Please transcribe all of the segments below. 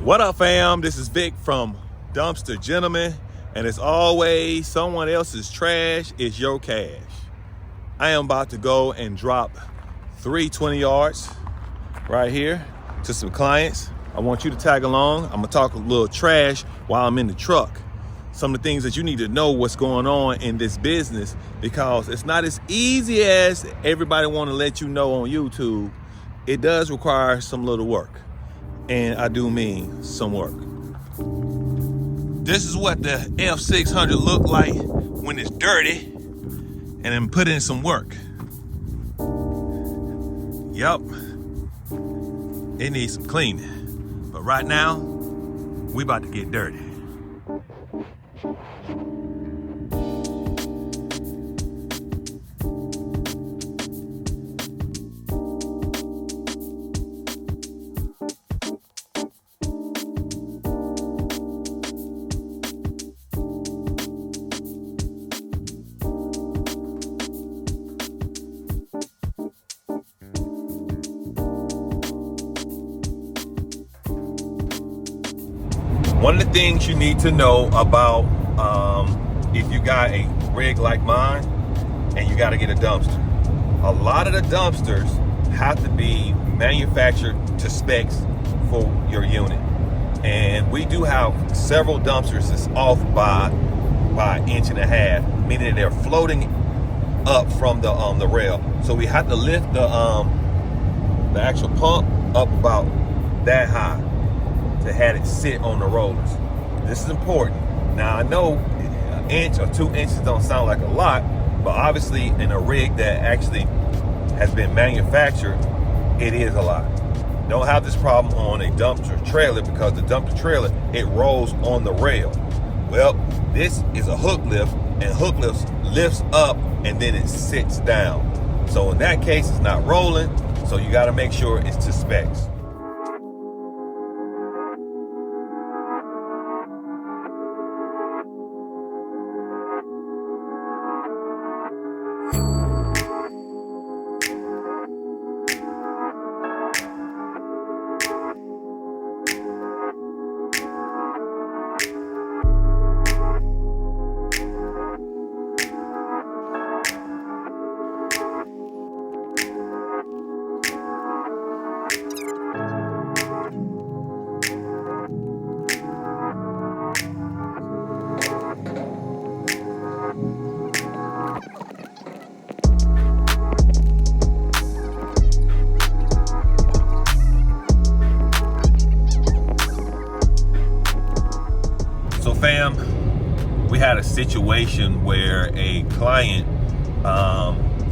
What up, fam? This is Vic from Dumpster Gentleman, and as always, someone else's trash is your cash. I am about to go and drop 3 20 yards right here to some clients. I want you to tag along. I'm gonna talk a little trash while I'm in the truck. Some of the things that you need to know what's going on in this business, because it's not as easy as everybody want to let you know on YouTube. It does require some little work. And I do mean some work. This is what the F600 look like when it's dirty and then put in some work. Yup, it needs some cleaning. But right now, we about to get dirty. One of the things you need to know about if you got a rig like mine and you got to get a dumpster, a lot of the dumpsters have to be manufactured to specs for your unit. And we do have several dumpsters that's off by an inch and a half, meaning they're floating up from the rail. So we have to lift the actual pump up about that high to have it sit on the rollers. This is important. Now I know an inch or 2 inches don't sound like a lot, but obviously in a rig that actually has been manufactured, it is a lot. Don't have this problem on a dumpster trailer, because the dumpster trailer, it rolls on the rail. Well, this is a hook lift, and hook lifts up and then it sits down. So in that case, it's not rolling, so you gotta make sure it's to specs. So fam, we had a situation where a client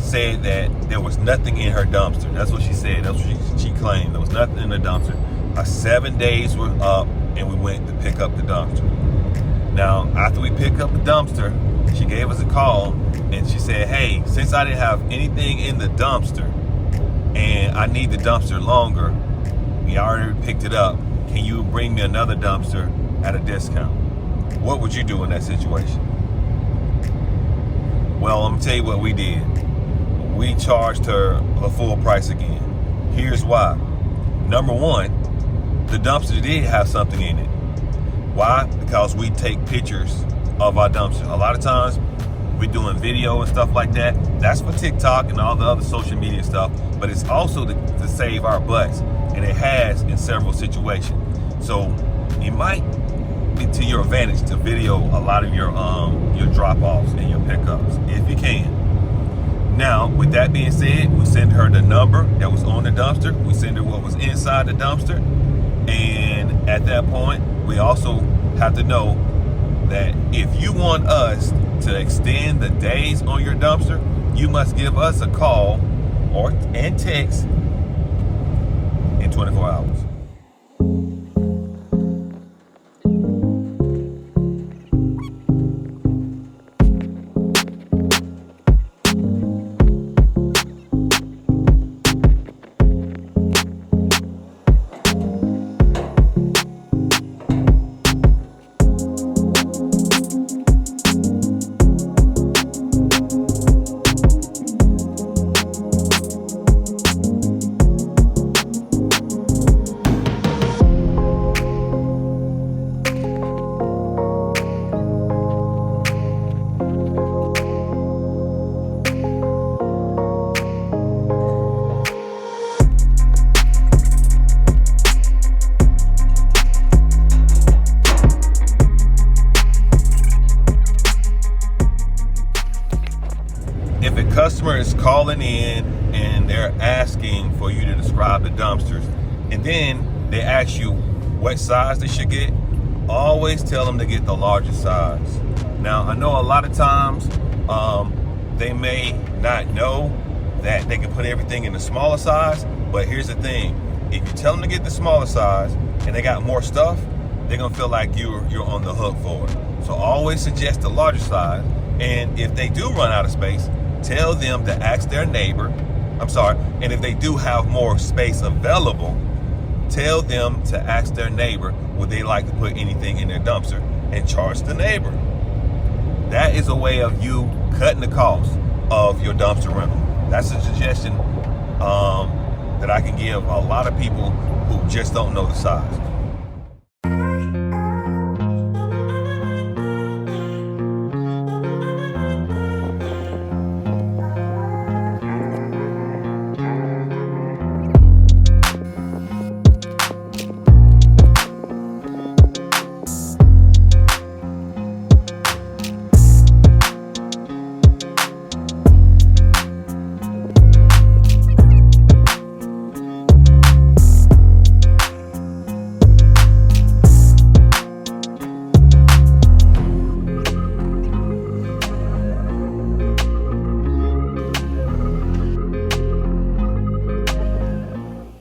said that there was nothing in her dumpster. That's what she said. That's what she claimed. There was nothing in the dumpster. Our 7 days were up and we went to pick up the dumpster. Now, after we picked up the dumpster, she gave us a call and she said, hey, since I didn't have anything in the dumpster and I need the dumpster longer, we already picked it up. Can you bring me another dumpster at a discount? What would you do in that situation? Well, I'm gonna tell you what we did. We charged her the full price again. Here's why. Number one, the dumpster did have something in it. Why? Because we take pictures of our dumpster. A lot of times we're doing video and stuff like that. That's for TikTok and all the other social media stuff, but it's also to save our butts, and it has in several situations. So it might be to your advantage to video a lot of your drop-offs and your pickups if you can. Now, with that being said, we send her the number that was on the dumpster. We send her what was inside the dumpster. And at that point, we also have to know that if you want us to extend the days on your dumpster, you must give us a call and text in 24 hours. customer is calling in and they're asking for you to describe the dumpsters, and then they ask you what size they should get, always tell them to get the largest size. Now, I know a lot of times they may not know that they can put everything in the smaller size, but here's the thing. If you tell them to get the smaller size and they got more stuff, they're gonna feel like you're on the hook for it. So always suggest the larger size, and if they do run out of space, tell them to ask their neighbor. And if they do have more space available, tell them to ask their neighbor would they like to put anything in their dumpster, and charge the neighbor. That is a way of you cutting the cost of your dumpster rental. That's a suggestion that I can give a lot of people who just don't know the size.